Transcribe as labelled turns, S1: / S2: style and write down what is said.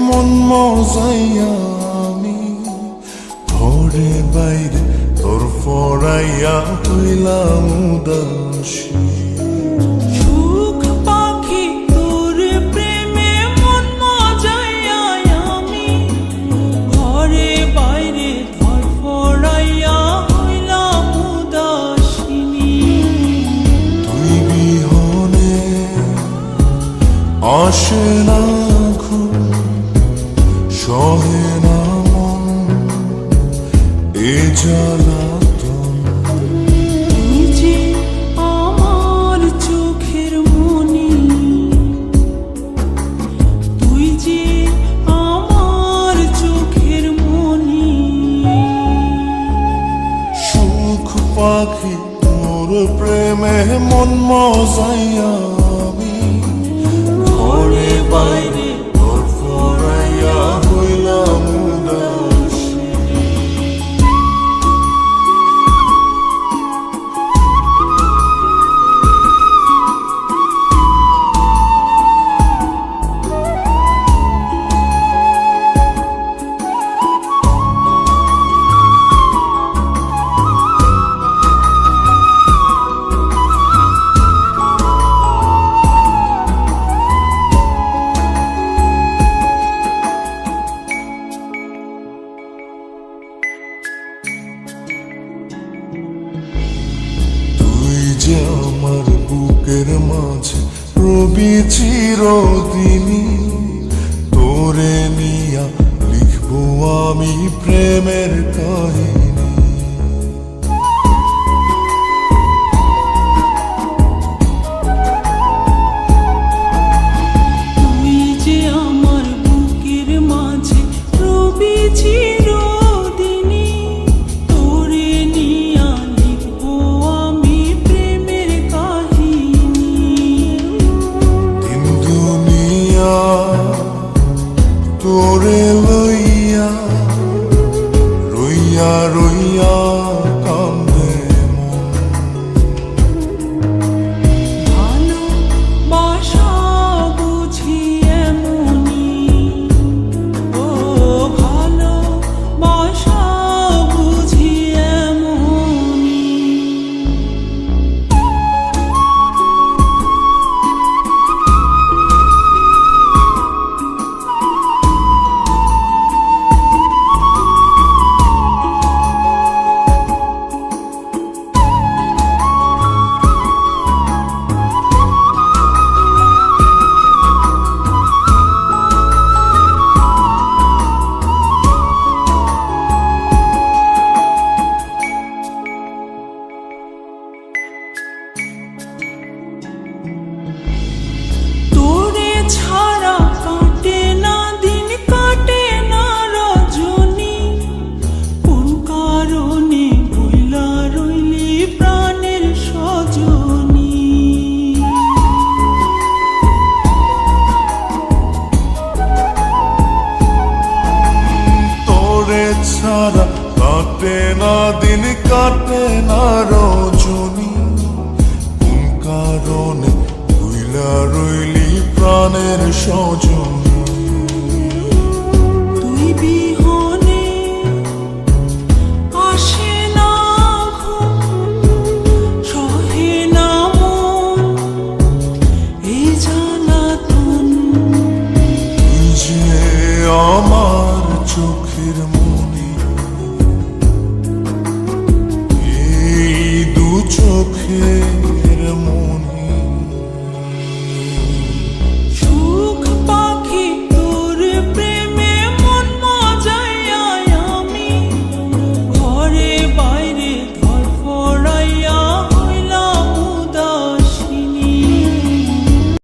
S1: মন মজাইয়া আমি ঘরে বাইরে তোর ফরাইয়া হইলাম উদাসী।
S2: সুখ পাখি তোর প্রেমে মন মজাইয়া আমি ঘরে বাইরে তোর ফরাইয়া হইলাম উদাসিনী।
S1: তুই বিহনে আসে না ঘুম, সহে না মন এ জ্বালাতন।
S2: তুই যে আমার চোখের মনি, তুই যে আমার চোখের মনি।
S1: সুখ পাখি তোর প্রেমে মন মজাইয়া আমি ঘরে বাইরে তোর ফরাইয়া হইলাম উদাসী। তুই যে আমার বুকের মাঝে রবি চিরদিনই, তোরে নিয়া লিখবো আমি প্রেমের কাহিনী।
S2: তুই যে আমার বুকের মাঝে রবি চিরদিনই, তোরে নিয়া লিখবো আমি প্রেমের কাহিনী।
S1: দিন দুনিয়া তোরে লইয়া রইয়া রইয়া কান্দে মন।
S2: ভালোবাসা বুঝি এমনি, ও ভালোবাসা বুঝি এমনি। তোরে ছাড়া কাটে না দিন, কাটে না রজনী। কোন কারণে ভুইলা রইলি প্রাণের সজনী।
S1: তোরে ছাড়া কাটে না দিন, কাটে না রজনী। কোন কারণে ভুইলা রইলি প্রাণের সজন।